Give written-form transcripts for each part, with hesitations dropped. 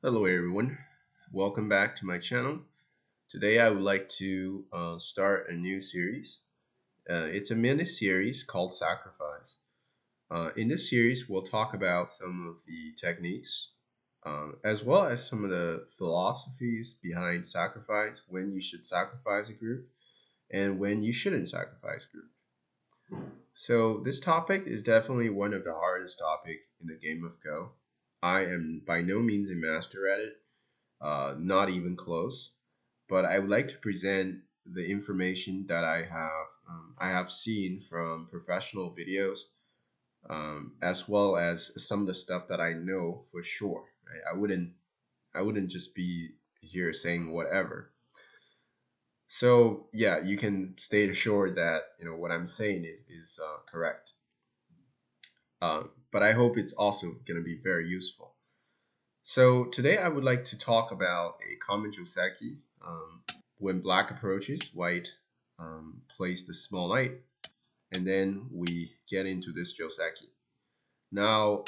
Hello everyone, welcome back to my channel. Today I would like to start a new series. It's a mini series called Sacrifice. In this series we'll talk about some of the techniques as well as some of the philosophies behind sacrifice, when you should sacrifice a group and when you shouldn't sacrifice a group. So this topic is definitely one of the hardest topics in the game of Go. I am by no means a master at it, not even close. But I would like to present the information that I have seen from professional videos, as well as some of the stuff that I know for sure. Right? I wouldn't just be here saying whatever. So yeah, you can stay assured that what I'm saying is correct. But I hope it's also going to be very useful. So today I would like to talk about a common Joseki. When black approaches, white plays the small knight, and then we get into this Joseki. Now,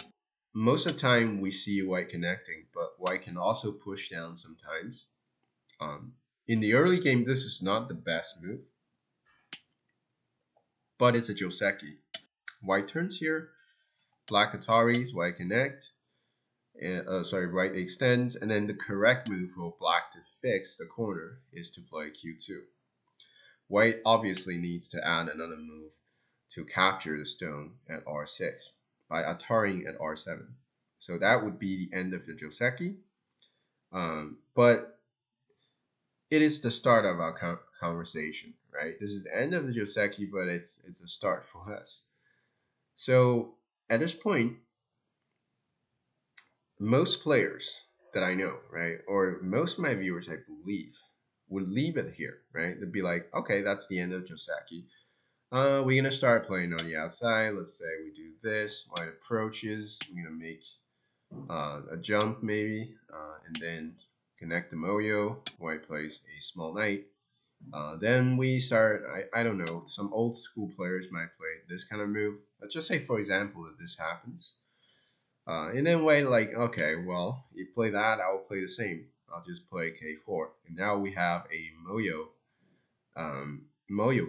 most of the time we see white connecting, but white can also push down sometimes. Um, in the early game, this is not the best move, but it's a Joseki. White turns here, black Ataris, white connect, white extends, and then the correct move for black to fix the corner is to play Q2. White obviously needs to add another move to capture the stone at R6 by Ataring at R7. So that would be the end of the Joseki. But it is the start of our conversation, right? This is the end of the Joseki, but it's a start for us. So at this point, most players that I know, right, or most of my viewers, I believe, would leave it here, right? They'd be like, okay, that's the end of Joseki. We're gonna start playing on the outside. Let's say we do this. White approaches. We're gonna make a jump maybe, and then connect the moyo. White plays a small knight. Then we start. I don't know. Some old school players might play this kind of move. Let's just say, for example, that this happens. And then white like, okay, well, you play that, I will play the same. I'll just play K4, and now we have a moyo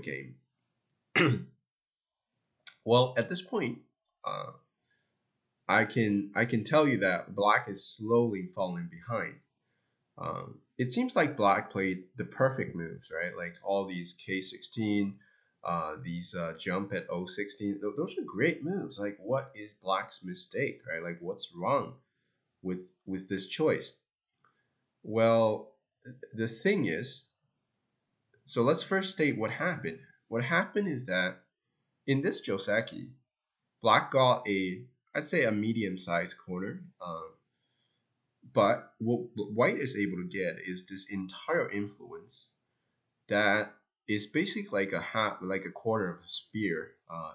game. Well, at this point, uh, I can tell you that black is slowly falling behind. It seems like black played the perfect moves, right? Like all these K16, these jump at O16. Those are great moves. Like, what is black's mistake, right? Like, what's wrong with this choice? Well, the thing is, so let's first state what happened. What happened is that in this Joseki, black got I'd say a medium-sized corner. But what white is able to get is this entire influence that is basically like like a quarter of a sphere,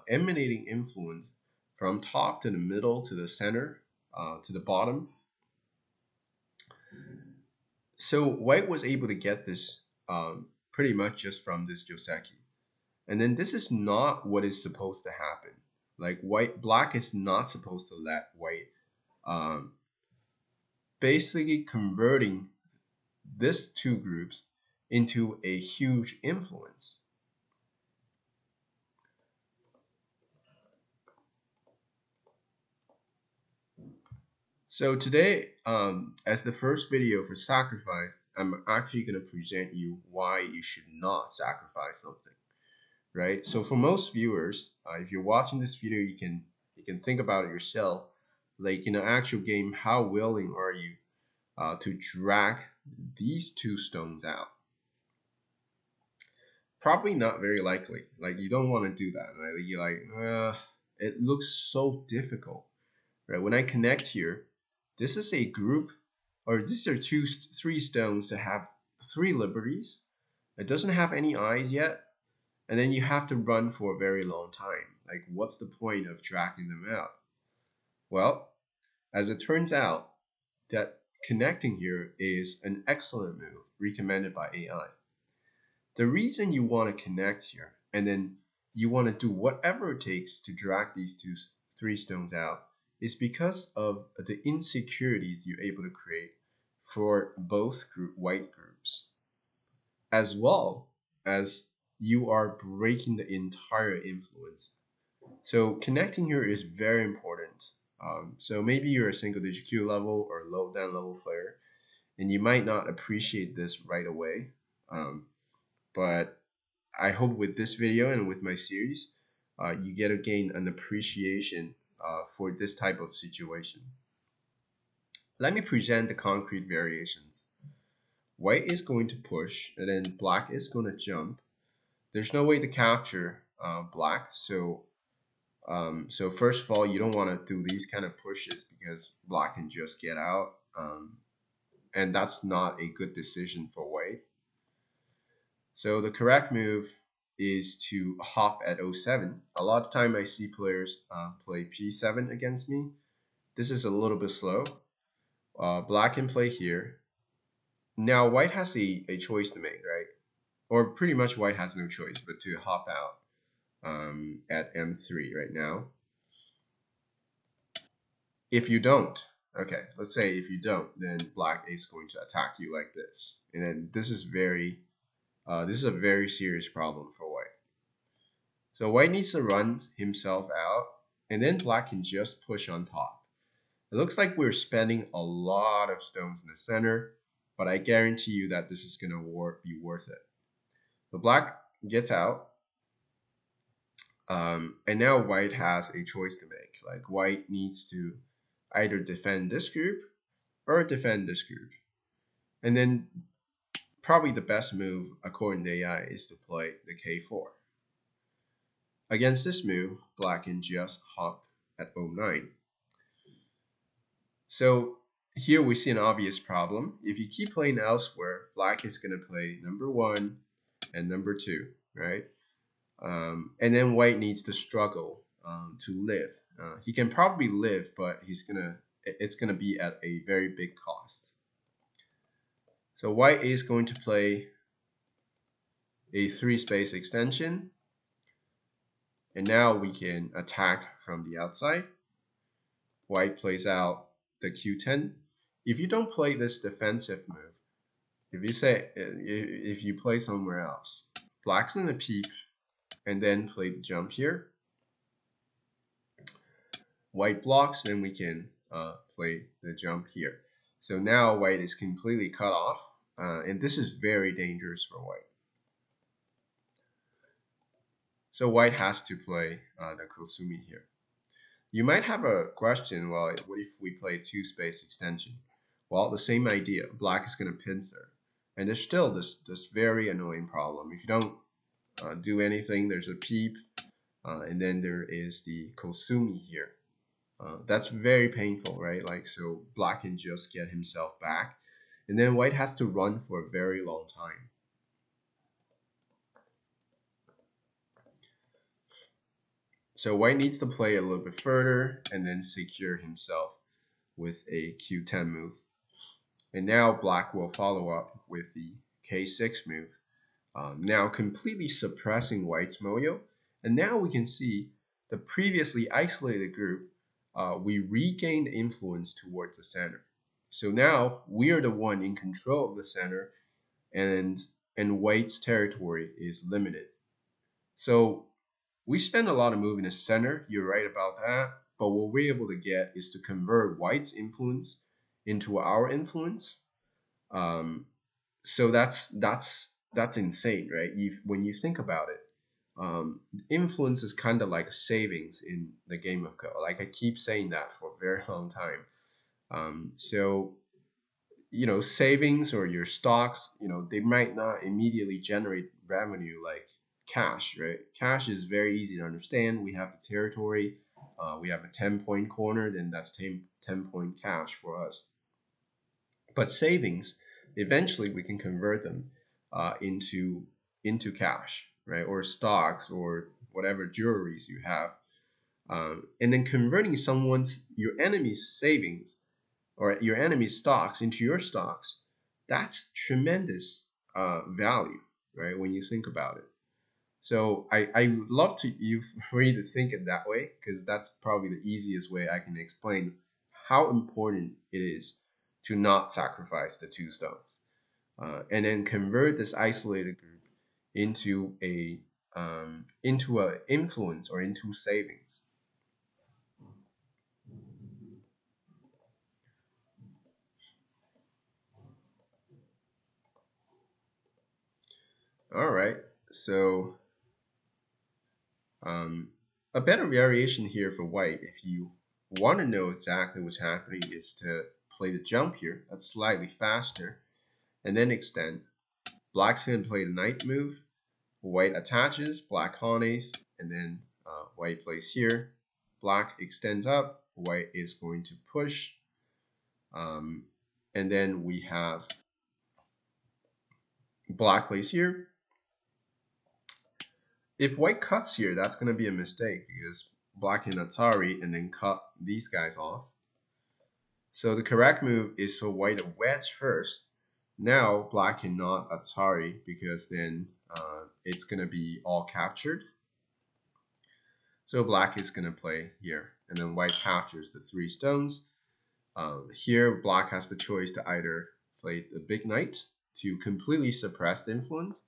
emanating influence from top to the middle to the center to the bottom. So white was able to get this pretty much just from this Joseki. And then this is not what is supposed to happen. Like black is not supposed to let white um, basically converting these two groups into a huge influence. So today, as the first video for sacrifice, I'm actually going to present you why you should not sacrifice something, right? So for most viewers, if you're watching this video, you can think about it yourself. Like in an actual game, how willing are you to drag these two stones out? Probably not very likely. Like you don't want to do that. Right? You're like, it looks so difficult, right? When I connect here, this is a group, or these are three stones that have three liberties. It doesn't have any eyes yet, and then you have to run for a very long time. Like, what's the point of dragging them out? Well, as it turns out, that connecting here is an excellent move recommended by AI. The reason you want to connect here, and then you want to do whatever it takes to drag these three stones out, is because of the insecurities you're able to create for both white groups, as well as you are breaking the entire influence. So connecting here is very important. So maybe you're a single digit Q level or low down level player, and you might not appreciate this right away. Um, but I hope with this video and with my series, you get to gain an appreciation for this type of situation. Let me present the concrete variations. White is going to push, and then black is going to jump. There's no way to capture black, so first of all, you don't want to do these kind of pushes because black can just get out, and that's not a good decision for white. So the correct move is to hop at 07. A lot of time I see players play P7 against me. This is a little bit slow. Black can play here. Now white has a choice to make, right? Or pretty much white has no choice but to hop out at M3 right now. If you don't, okay, let's say if you don't, then black is going to attack you like this. And then this is a very serious problem for white. So white needs to run himself out, and then black can just push on top. It looks like we're spending a lot of stones in the center, but I guarantee you that this is going to be worth it. So black gets out, and now white has a choice to make. Like white needs to either defend this group or defend this group. And then probably the best move according to AI is to play the K4. Against this move, black can just hop at 09. So here we see an obvious problem. If you keep playing elsewhere, black is going to play number 1 and number 2, right? And then white needs to struggle to live. He can probably live, but it's gonna be at a very big cost. So white is going to play a 3-space extension, and now we can attack from the outside. White plays out the Q10. If you don't play this defensive move, if you play somewhere else, black's in the peep and then play the jump here. White blocks, then we can play the jump here. So now white is completely cut off, and this is very dangerous for white. So white has to play the Kosumi here. You might have a question, well, what if we play 2-space extension? Well, the same idea. Black is going to pincer. And there's still this very annoying problem. If you don't do anything, there's a peep, and then there is the Kosumi here. That's very painful, right? Like, so black can just get himself back, and then white has to run for a very long time. So white needs to play a little bit further and then secure himself with a Q10 move. And now black will follow up with the K6 move, now completely suppressing white's moyo. And now we can see the previously isolated group, we regained influence towards the center. So now we are the one in control of the center, and white's territory is limited. So we spend a lot of move in the center, you're right about that, but what we're able to get is to convert white's influence into our influence. So that's insane, right? When you think about it, influence is kind of like savings in the game of Go. Like I keep saying that for a very long time. So savings or your stocks, they might not immediately generate revenue like cash, right? Cash is very easy to understand. We have the territory, we have a 10-point corner, then that's 10-point cash for us. But savings, eventually we can convert them into cash, right? Or stocks or whatever jewelries you have. And then converting your enemy's savings or your enemy's stocks into your stocks, that's tremendous value, right? When you think about it. So I would love for you to think it that way, because that's probably the easiest way I can explain how important it is to not sacrifice the two stones, and then convert this isolated group into a influence or into savings. All right, so um, a better variation here for white, if you want to know exactly what's happening, is to play the jump here. That's slightly faster, and then extend. Black's going to play the knight move. White attaches, black harness, and then white plays here. Black extends up, white is going to push. And then we have black plays here. If white cuts here, that's going to be a mistake because black can Atari and then cut these guys off. So the correct move is for white to wedge first. Now black cannot Atari because then it's going to be all captured. So black is going to play here, and then white captures the 3 stones. Here, black has the choice to either play the big knight to completely suppress the influence,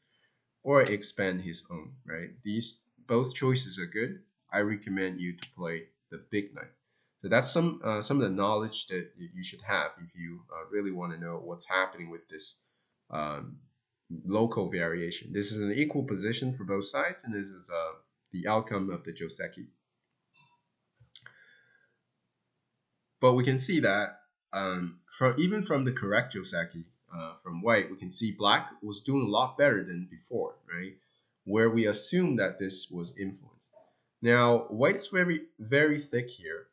or expand his own. Right? These both choices are good. I recommend you to play the big knight. So that's some of the knowledge that you should have if you really want to know what's happening with this um, local variation. This is an equal position for both sides, and this is the outcome of the Joseki. But we can see that from the correct Joseki from white, we can see black was doing a lot better than before, right? Where we assume that this was influenced. Now white is very thick here,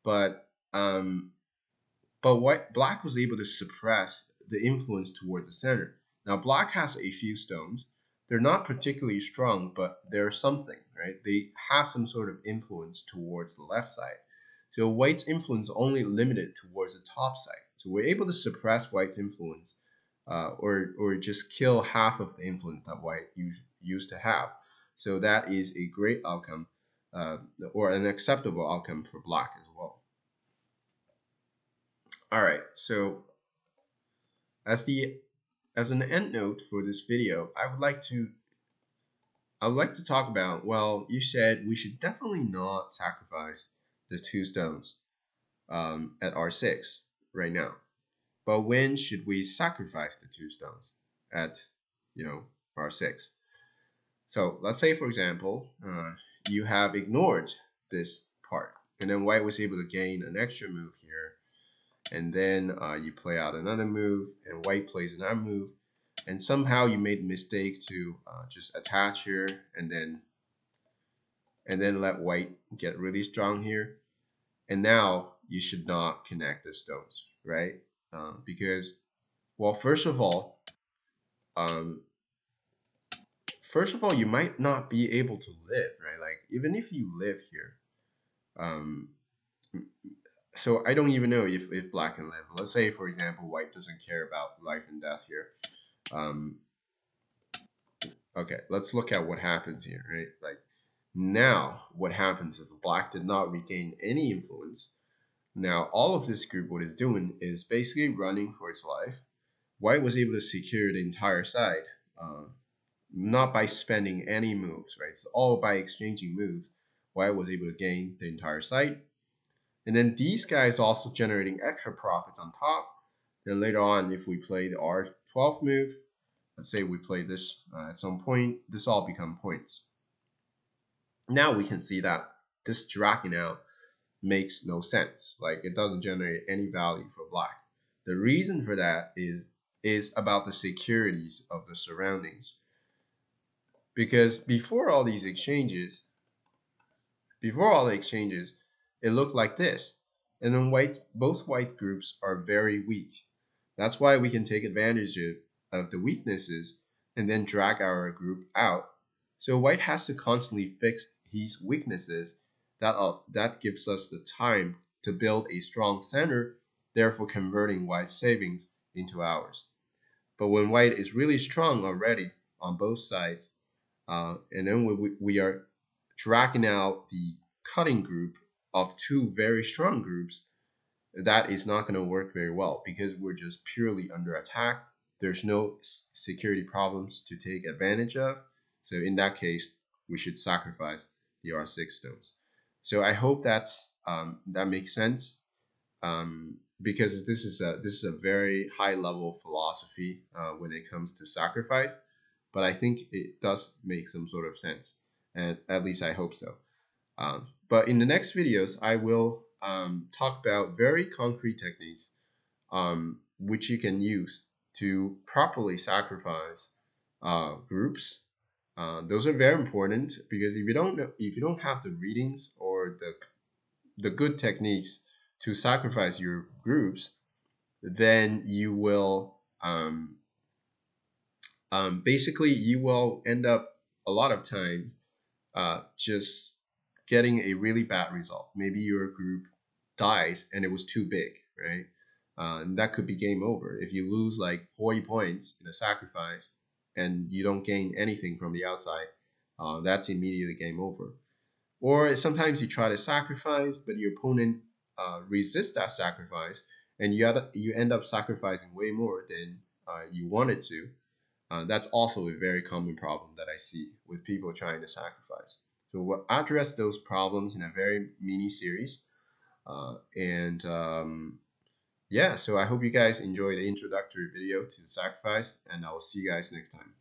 but black was able to suppress the influence towards the center. Now black has a few stones. They're not particularly strong, but they're something, right? They have some sort of influence towards the left side. So white's influence only limited towards the top side. So we're able to suppress white's influence, or just kill half of the influence that white used to have. So that is a great outcome, or an acceptable outcome for black as well. All right, so as an end note for this video, I would like to talk about, well, you said we should definitely not sacrifice the 2 stones at R6 right now. But when should we sacrifice the 2 stones at, R6? So let's say, for example, you have ignored this part, and then white was able to gain an extra move here, and then you play out another move, and white plays another move, and somehow you made the mistake to just attach here, and then let white get really strong here. And now you should not connect the stones, right? Because, well, um, first of all, you might not be able to live, right? Like even if you live here, um, so I don't even know if black can live. Let's say, for example, white doesn't care about life and death here. Um, okay, let's look at what happens here, right? Like now, what happens is black did not regain any influence. Now, all of this group, what it's doing is basically running for its life. White was able to secure the entire side, not by spending any moves, right? It's all by exchanging moves. White was able to gain the entire side. And then these guys also generating extra profits on top. Then later on, if we play the R12 move, let's say we play this at some point, this all become points. Now we can see that this dragging out makes no sense. Like it doesn't generate any value for black. The reason for that is about the securities of the surroundings. Because before all the exchanges, it looked like this. And then both white groups are very weak. That's why we can take advantage of the weaknesses and then drag our group out. So white has to constantly fix his weaknesses. That gives us the time to build a strong center, therefore converting white's savings into ours. But when white is really strong already on both sides, and then we are dragging out the cutting group of 2 very strong groups, that is not going to work very well because we're just purely under attack. There's no security problems to take advantage of. So in that case, we should sacrifice the R6 stones. So I hope that makes sense, because this is a very high level philosophy when it comes to sacrifice, but I think it does make some sort of sense, and at least I hope so. But in the next videos, I will talk about very concrete techniques which you can use to properly sacrifice groups. Those are very important because if you don't have the readings or the good techniques to sacrifice your groups, then you will basically you will end up a lot of time just getting a really bad result. Maybe your group dies and it was too big, right? And that could be game over. If you lose like 40 points in a sacrifice and you don't gain anything from the outside, that's immediately game over. Or sometimes you try to sacrifice, but your opponent resists that sacrifice, and you end up sacrificing way more than you wanted to. That's also a very common problem that I see with people trying to sacrifice. So we'll address those problems in a very mini series. And Yeah, so I hope you guys enjoy the introductory video to the sacrifice, and I will see you guys next time.